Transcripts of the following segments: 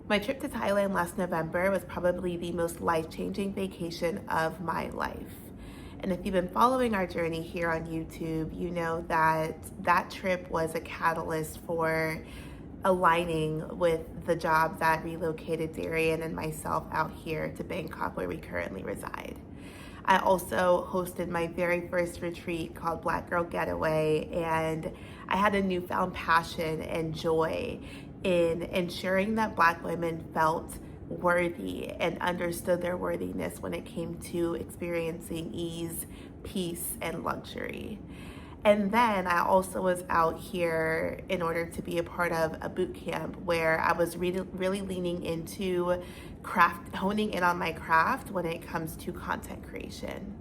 My trip to Thailand last November was probably the most life-changing vacation of my life. And if you've been following our journey here on YouTube, you know that that trip was a catalyst for aligning with the job that relocated Darian and myself out here to Bangkok, where we currently reside. I also hosted my very first retreat called Black Girl Getaway, and I had a newfound passion and joy in ensuring that Black women felt worthy and understood their worthiness when it came to experiencing ease, peace, and luxury. And then I also was out here in order to be a part of a boot camp where I was really leaning into honing in on my craft when it comes to content creation.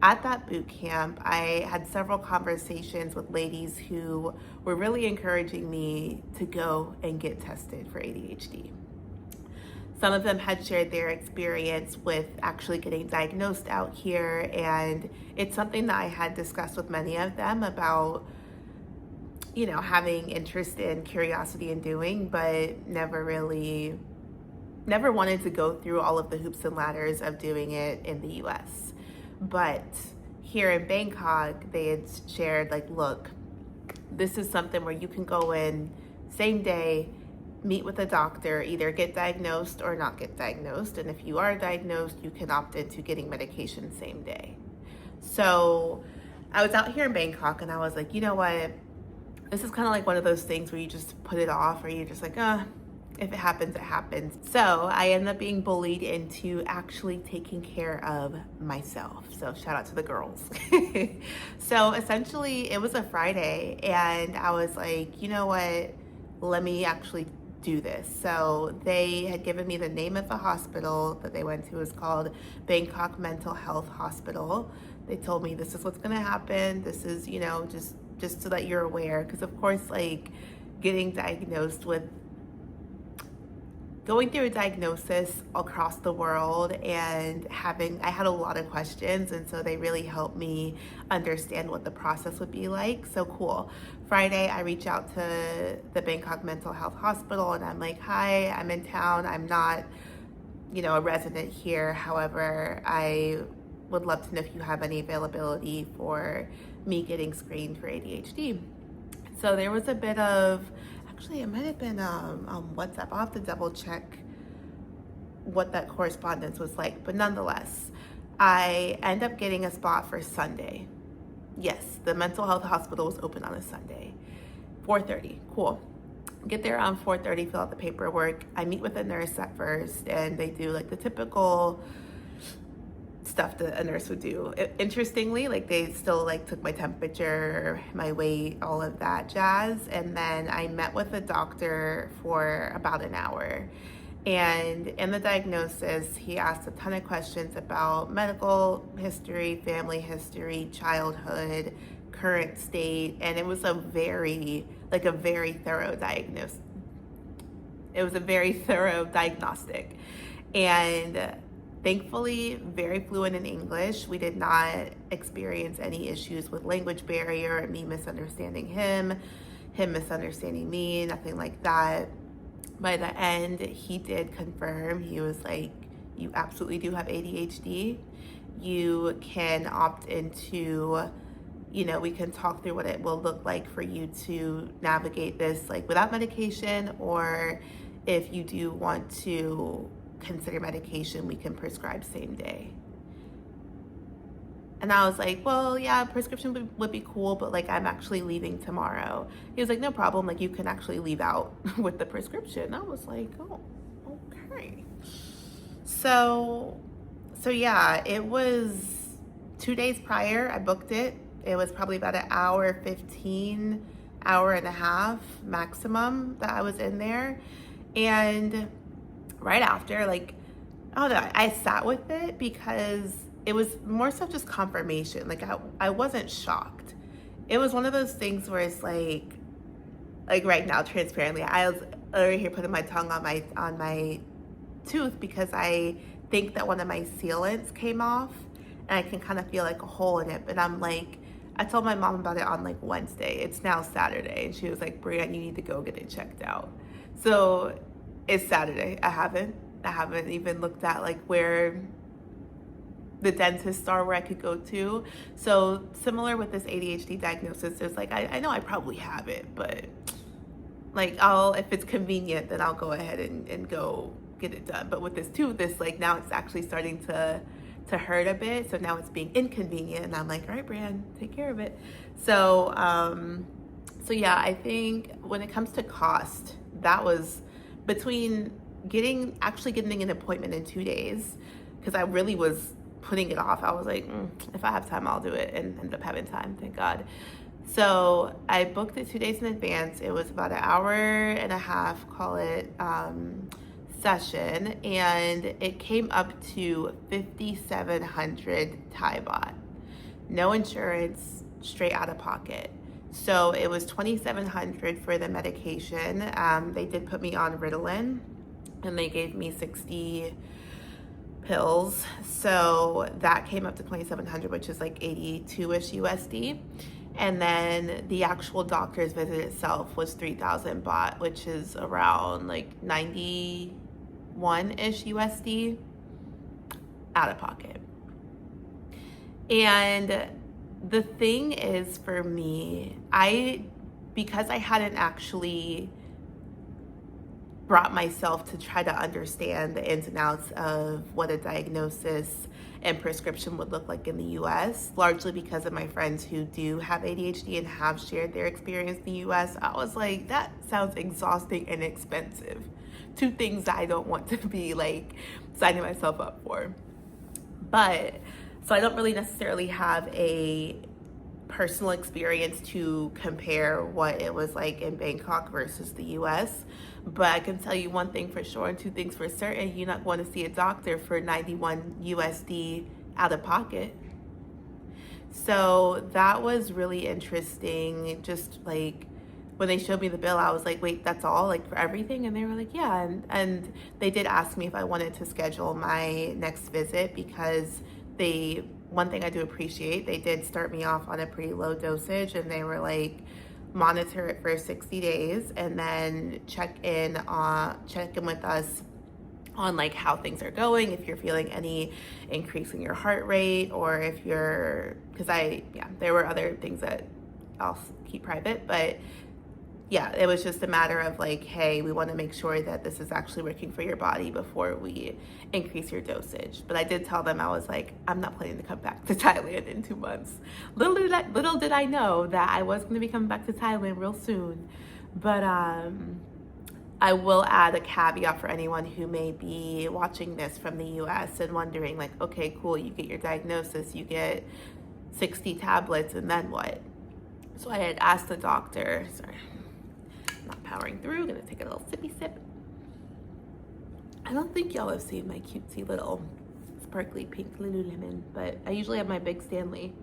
At that boot camp, I had several conversations with ladies who were really encouraging me to go and get tested for ADHD. Some of them had shared their experience with actually getting diagnosed out here, and it's something that I had discussed with many of them about, having interest in, curiosity in doing, but never wanted to go through all of the hoops and ladders of doing it in the US. But here in Bangkok, they had shared, look, this is something where you can go in same day, meet with a doctor, either get diagnosed or not get diagnosed. And if you are diagnosed, you can opt into getting medication same day. So I was out here in Bangkok and I was like, you know what? This is kind of like one of those things where you just put it off, or you're just like, if it happens, it happens. So I ended up being bullied into actually taking care of myself. So shout out to the girls. So essentially it was a Friday and I was like, you know what? Let me actually do this. So they had given me the name of the hospital that they went to. It was called Bangkok Mental Health Hospital. They told me this is what's going to happen. This is, just so that you're aware. Because of course, getting diagnosed with going through a diagnosis across the world and I had a lot of questions, and so they really helped me understand what the process would be like. So cool. Friday, I reach out to the Bangkok Mental Health Hospital and I'm like, hi, I'm in town. I'm not, a resident here. However, I would love to know if you have any availability for me getting screened for ADHD. So there was a bit of, actually, it might have been on WhatsApp. I'll have to double check what that correspondence was like. But nonetheless, I end up getting a spot for Sunday. Yes, the mental health hospital was open on a Sunday. 4:30, cool. Get there around 4:30, fill out the paperwork. I meet with a nurse at first, and they do the typical stuff that a nurse would do. Interestingly, they still took my temperature, my weight, all of that jazz. And then I met with the doctor for about an hour. And in the diagnosis, he asked a ton of questions about medical history, family history, childhood, current state. And it was a very thorough diagnosis. It was a very thorough diagnostic. And thankfully, very fluent in English. We did not experience any issues with language barrier, me misunderstanding him misunderstanding me, nothing like that. By the end, he did confirm. He was like, you absolutely do have ADHD. You can opt into, we can talk through what it will look like for you to navigate this without medication, or if you do want to consider medication, we can prescribe same day. And I was like, well, yeah, prescription would be cool, but I'm actually leaving tomorrow. He was like, no problem, you can actually leave out with the prescription. I was like, oh, okay. So yeah, it was 2 days prior, I booked it. It was probably about an hour, 15, hour and a half maximum that I was in there. And right after, I sat with it because it was more so just confirmation. I wasn't shocked. It was one of those things where it's like right now, transparently, I was over here putting my tongue on my tooth because I think that one of my sealants came off, and I can kind of feel a hole in it. But I told my mom about it on Wednesday. It's now Saturday, and she was like, Brianne, you need to go get it checked out. So It's Saturday. I haven't even looked at like where the dentists are where I could go to. So similar with this ADHD diagnosis, there's like, I know I probably have it, but like if it's convenient, then I'll go ahead and go get it done. But with this too, like now it's actually starting to hurt a bit. So now it's being inconvenient, and I'm like, all right, Brian, take care of it. So, so yeah, I think when it comes to cost, that was between actually getting an appointment in 2 days, because I really was putting it off. I was like, if I have time, I'll do it, and ended up having time, thank God. So I booked it 2 days in advance. It was about an hour and a half, call it, session, and it came up to 5,700 Thai baht. No insurance, straight out of pocket. So it was 2,700 for the medication. They did put me on Ritalin, and they gave me 60 pills. So that came up to 2,700, which is like 82-ish USD. And then the actual doctor's visit itself was 3,000 baht, which is around like 91-ish USD out of pocket. And the thing is, for me, because I hadn't actually brought myself to try to understand the ins and outs of what a diagnosis and prescription would look like in the US, largely because of my friends who do have ADHD and have shared their experience in the US, I was like, that sounds exhausting and expensive. Two things I don't want to be like signing myself up for. But so I don't really necessarily have a personal experience to compare what it was like in Bangkok versus the US. But I can tell you one thing for sure and two things for certain: you're not going to see a doctor for 91 USD out of pocket. So that was really interesting. Just like when they showed me the bill, I was like, wait, that's all, like for everything? And they were like, yeah. And they did ask me if I wanted to schedule my next visit, because one thing I do appreciate, they did start me off on a pretty low dosage, and they were like, monitor it for 60 days and then check in with us on like how things are going, if you're feeling any increase in your heart rate, or if there were other things that I'll keep private, but yeah, it was just a matter of like, hey, we want to make sure that this is actually working for your body before we increase your dosage. But I did tell them, I was like, I'm not planning to come back to Thailand in 2 months. Little did I know that I was going to be coming back to Thailand real soon. But I will add a caveat for anyone who may be watching this from the US and wondering like, okay, cool, you get your diagnosis, you get 60 tablets, and then what? So I had asked the doctor, sorry, not powering through, gonna take a little sippy sip. I don't think y'all have seen my cutesy little sparkly pink Lululemon, but I usually have my big Stanley.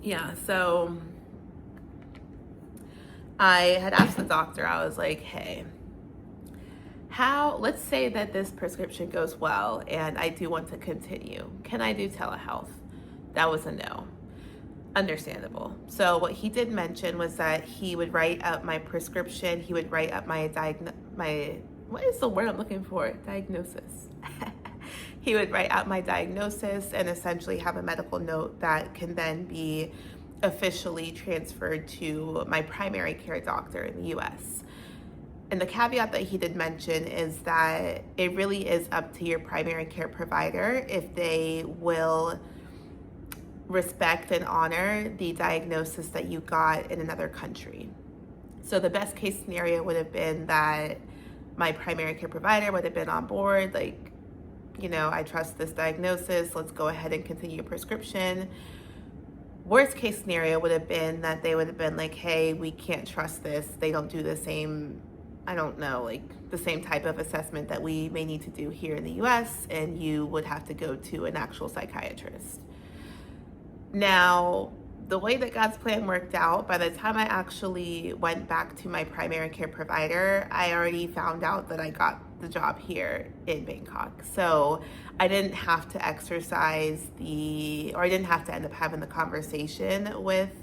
Yeah, so I had asked the doctor, I was like, hey, let's say that this prescription goes well and I do want to continue, can I do telehealth? That was a no. Understandable. So what he did mention was that he would write up my prescription, he would write up my what is the word I'm looking for? Diagnosis. He would write out my diagnosis and essentially have a medical note that can then be officially transferred to my primary care doctor in the US. And the caveat that he did mention is that it really is up to your primary care provider if they will respect and honor the diagnosis that you got in another country. So the best case scenario would have been that my primary care provider would have been on board, like, I trust this diagnosis, let's go ahead and continue a prescription. Worst case scenario would have been that they would have been like, hey, we can't trust this, they don't do the same, the same type of assessment that we may need to do here in the US, and you would have to go to an actual psychiatrist. Now, the way that God's plan worked out, by the time I actually went back to my primary care provider, I already found out that I got the job here in Bangkok. So I didn't have to I didn't have to end up having the conversation with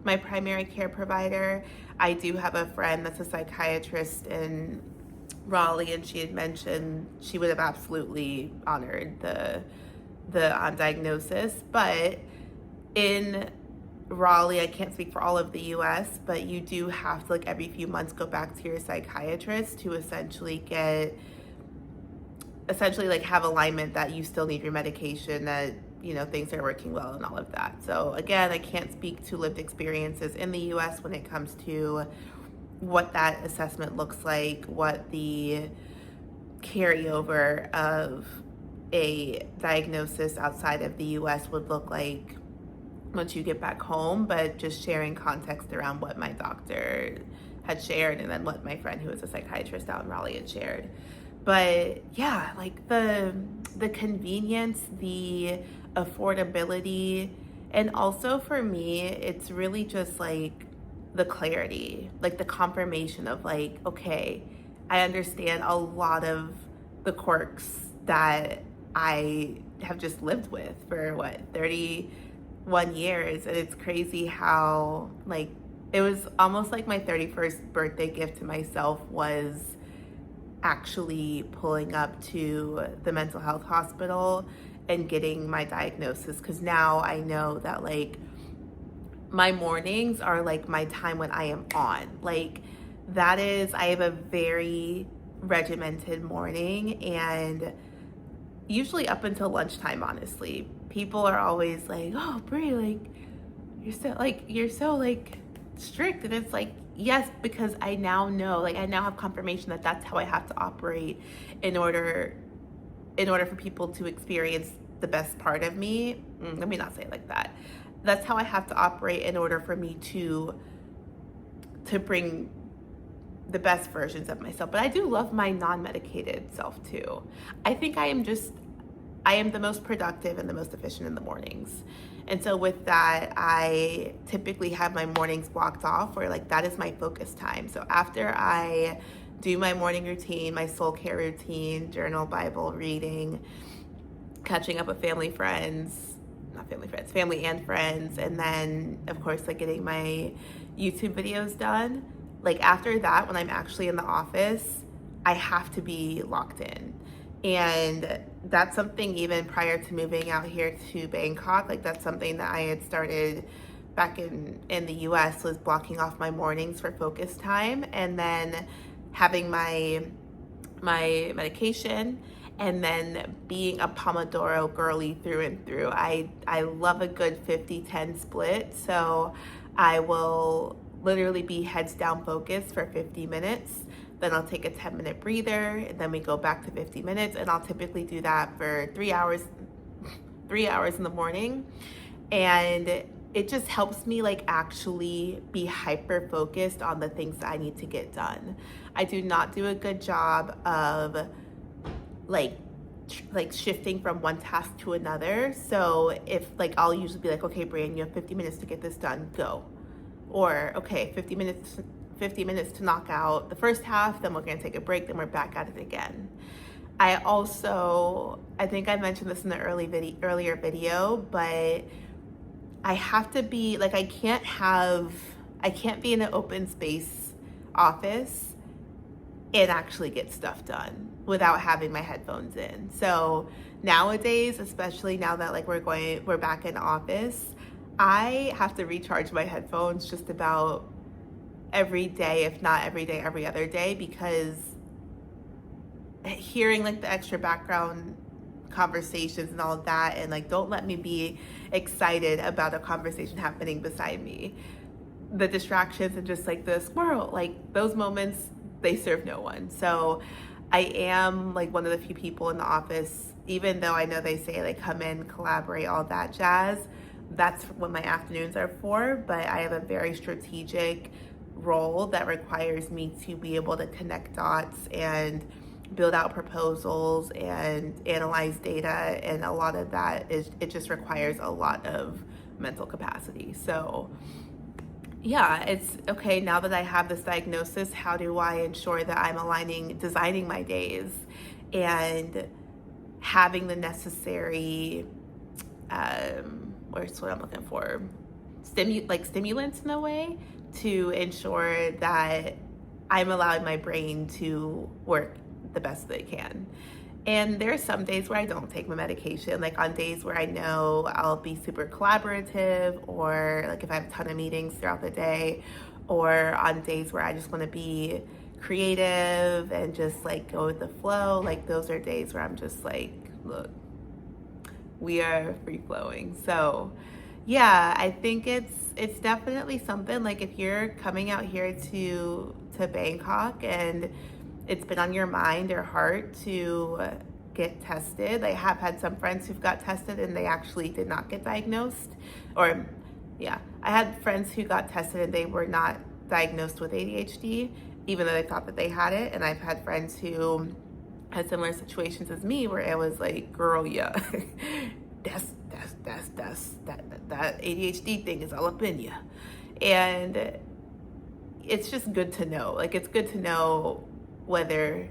my primary care provider. I do have a friend that's a psychiatrist in Raleigh, and she had mentioned she would have absolutely honored the diagnosis. But in Raleigh, I can't speak for all of the US, but you do have to, like, every few months go back to your psychiatrist to essentially like have alignment that you still need your medication, that things are working well and all of that. So again, I can't speak to lived experiences in the US when it comes to what that assessment looks like, what the carryover of a diagnosis outside of the US would look like once you get back home, but just sharing context around what my doctor had shared and then what my friend who was a psychiatrist out in Raleigh had shared. But yeah, like the convenience, the affordability, and also for me, it's really just like the clarity, like the confirmation of like, okay, I understand a lot of the quirks that I have just lived with for 31 years. And it's crazy how, like, it was almost like my 31st birthday gift to myself was actually pulling up to the mental health hospital and getting my diagnosis, because now I know that like my mornings are like my time when I am on. Like that is, I have a very regimented morning, and usually up until lunchtime, honestly, people are always like, oh, Brie, like you're so like strict. And it's like, yes, because I now know, like I now have confirmation that that's how I have to operate in order for people to experience the best part of me. Let me not say it like that. That's how I have to operate in order for me to bring the best versions of myself. But I do love my non-medicated self too. I think I am the most productive and the most efficient in the mornings. And so with that, I typically have my mornings blocked off where like that is my focus time. So after I do my morning routine, my soul care routine, journal, Bible reading, catching up with family and friends, and then of course like getting my YouTube videos done. Like after that, when I'm actually in the office, I have to be locked in. And that's something even prior to moving out here to Bangkok, like that's something that I had started back in the US, was blocking off my mornings for focus time, and then having my medication, and then being a Pomodoro girly through and through. I love a good 50-10 split. So I will literally be heads down focused for 50 minutes. Then I'll take a 10-minute breather, and then we go back to 50 minutes. And I'll typically do that for 3 hours in the morning. And it just helps me like actually be hyper focused on the things that I need to get done. I do not do a good job of like shifting from one task to another. So if like, I'll usually be like, okay, Brian, you have 50 minutes to get this done, go. Or okay, 50 minutes to knock out the first half, then we're gonna take a break, then we're back at it again. I think I mentioned this in the earlier video, but I have to be like, I can't be in an open space office and actually get stuff done without having my headphones in. So nowadays, especially now that like we're back in office, I have to recharge my headphones just about every day, if not every day, every other day, because hearing like the extra background conversations and all of that, and like don't let me be excited about a conversation happening beside me. The distractions and just like the squirrel, like those moments, they serve no one. So I am like one of the few people in the office, even though I know they say like come in, collaborate, all that jazz. That's what my afternoons are for, but I have a very strategic role that requires me to be able to connect dots and build out proposals and analyze data, and a lot of that it just requires a lot of mental capacity. So yeah, it's okay, now that I have this diagnosis, how do I ensure that I'm designing my days and having the necessary where's what I'm looking for, stimulants in a way to ensure that I'm allowing my brain to work the best that it can. And there are some days where I don't take my medication, like on days where I know I'll be super collaborative, or like if I have a ton of meetings throughout the day, or on days where I just want to be creative and just like go with the flow. Like those are days where I'm just like, look, we are free flowing. So yeah, I think it's definitely something, like if you're coming out here to Bangkok and it's been on your mind or heart to get tested. I have had some friends who've got tested and they actually did not get diagnosed. Or yeah, I had friends who got tested and they were not diagnosed with ADHD, even though they thought that they had it. And I've had friends who had similar situations as me where it was like, girl, yeah, that ADHD thing is all up in you. And it's just good to know. Like, it's good to know whether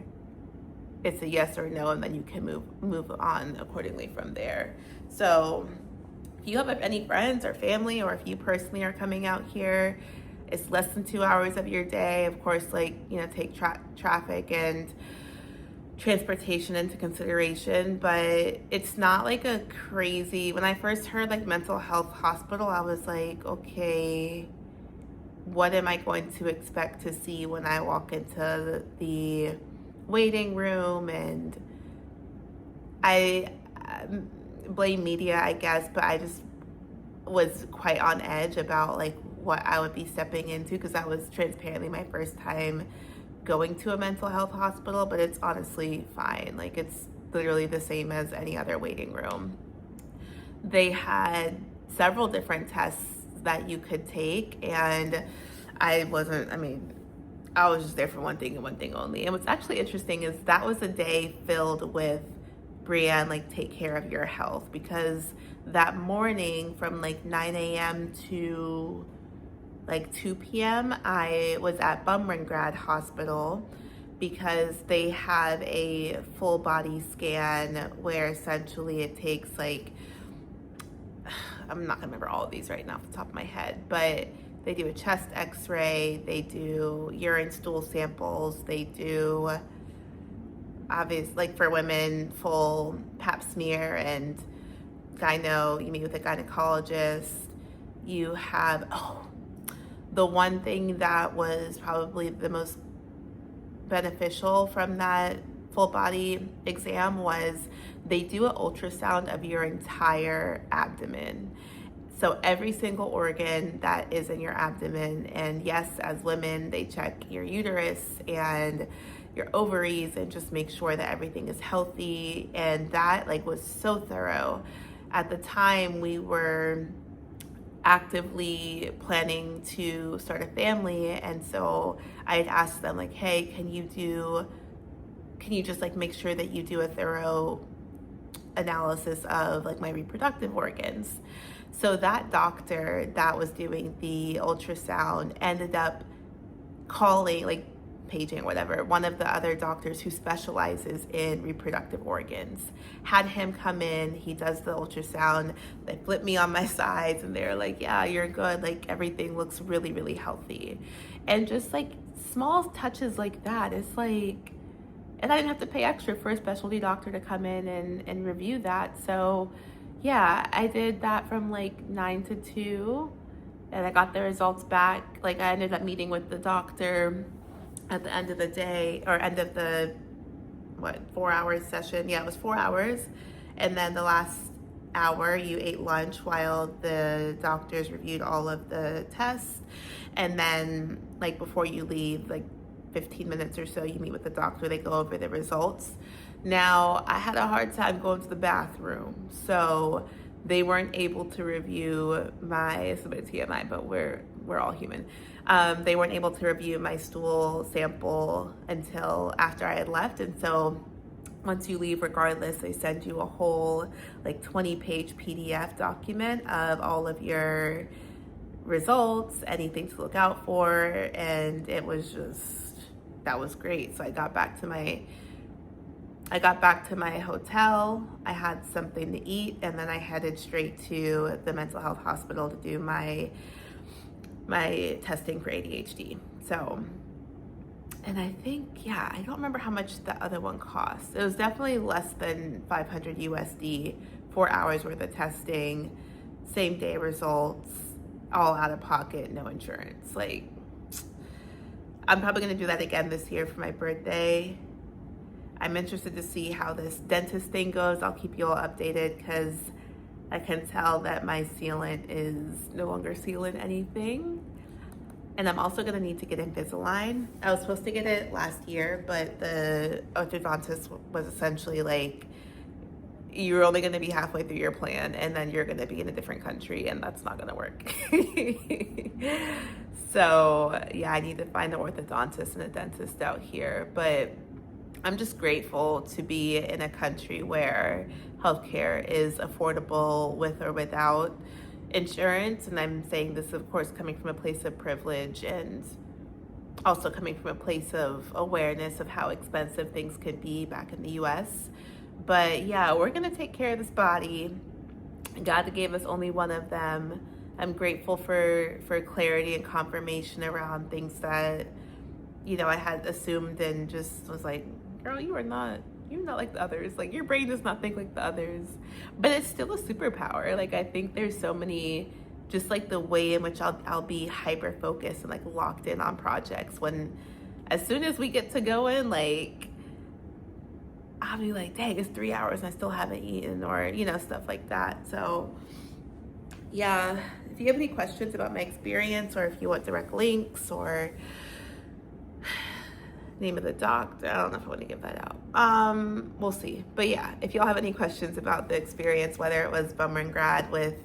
it's a yes or no, and then you can move on accordingly from there. So if you have any friends or family, or if you personally are coming out here, it's less than 2 hours of your day. Of course, like, you know, take traffic and transportation into consideration, but it's not like a crazy, when I first heard like mental health hospital, I was like, okay, what am I going to expect to see when I walk into the waiting room? And I blame media, I guess, but I just was quite on edge about like what I would be stepping into, because that was transparently my first time going to a mental health hospital. But it's honestly fine. Like, it's literally the same as any other waiting room. They had several different tests that you could take, and I was just there for one thing and one thing only. And what's actually interesting is that was a day filled with Brienne, like, take care of your health, because that morning from like 9 a.m. to like 2 p.m. I was at Bumrungrad Hospital, because they have a full body scan where essentially it takes like, I'm not gonna remember all of these right now off the top of my head, but they do a chest x-ray, they do urine stool samples, they do, obvious, like for women, full pap smear and gyno, you meet with a gynecologist. You have, the one thing that was probably the most beneficial from that full body exam was they do an ultrasound of your entire abdomen. So every single organ that is in your abdomen, and yes, as women, they check your uterus and your ovaries and just make sure that everything is healthy. And that like was so thorough. At the time, we were actively planning to start a family, and so I had asked them like, hey, can you just like make sure that you do a thorough analysis of like my reproductive organs? So that doctor that was doing the ultrasound ended up calling, like paging or whatever, one of the other doctors who specializes in reproductive organs, had him come in. He does the ultrasound, they flip me on my sides, and they're like, yeah, you're good, like everything looks really, really healthy. And just like small touches like that, it's like, and I didn't have to pay extra for a specialty doctor to come in and review that. So yeah, I did that from like 9 to 2, and I got the results back. Like, I ended up meeting with the doctor at the end of the day, or end of the 4 hour session. Yeah, it was 4 hours. And then the last hour you ate lunch while the doctors reviewed all of the tests. And then like before you leave, like 15 minutes or so, you meet with the doctor, they go over the results. Now, I had a hard time going to the bathroom, so they weren't able to review it's a bit of TMI, but we're all human. They weren't able to review my stool sample until after I had left. And so once you leave, regardless, they send you a whole like 20-page PDF document of all of your results, anything to look out for. And it was just, that was great. So I got back to my I got back to my hotel, I had something to eat, and then I headed straight to the mental health hospital to do my testing for ADHD. So, and I think, yeah, I don't remember how much the other one cost. It was definitely less than 500 USD, 4 hours worth of testing, same day results, all out of pocket, no insurance. Like, I'm probably gonna do that again this year for my birthday. I'm interested to see how this dentist thing goes. I'll keep you all updated because I can tell that my sealant is no longer sealing anything. And I'm also gonna need to get Invisalign. I was supposed to get it last year, but the orthodontist was essentially like, you're only gonna be halfway through your plan and then you're gonna be in a different country and that's not gonna work. So yeah, I need to find an orthodontist and a dentist out here. But I'm just grateful to be in a country where healthcare is affordable with or without insurance. And I'm saying this, of course, coming from a place of privilege and also coming from a place of awareness of how expensive things could be back in the US. But yeah, we're gonna take care of this body. God gave us only one of them. I'm grateful for clarity and confirmation around things that, you know, I had assumed and just was like, girl, you're not like the others. Like, your brain does not think like the others. But it's still a superpower. Like, I think there's so many, just like the way in which I'll be hyper focused and like locked in on projects when as soon as we get to going, like, I'll be like, dang, it's 3 hours and I still haven't eaten, or, you know, stuff like that. So yeah, if you have any questions about my experience, or if you want direct links or name of the doctor, I don't know if I want to give that out. We'll see. But yeah, if y'all have any questions about the experience, whether it was Bumrungrad with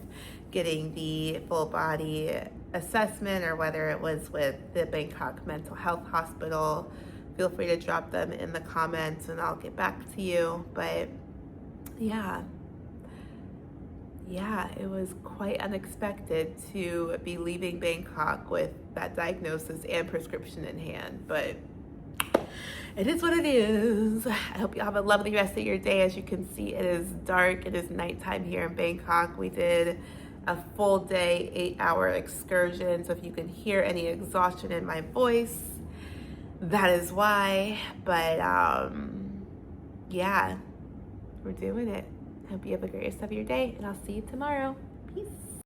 getting the full body assessment or whether it was with the Bangkok Mental Health Hospital, feel free to drop them in the comments and I'll get back to you. But yeah, it was quite unexpected to be leaving Bangkok with that diagnosis and prescription in hand, but it is what it is. I hope you have a lovely rest of your day. As you can see, it is dark. It is nighttime here in Bangkok. We did a full day, 8-hour excursion. So if you can hear any exhaustion in my voice, that is why. But yeah, we're doing it. Hope you have a great rest of your day, and I'll see you tomorrow. Peace.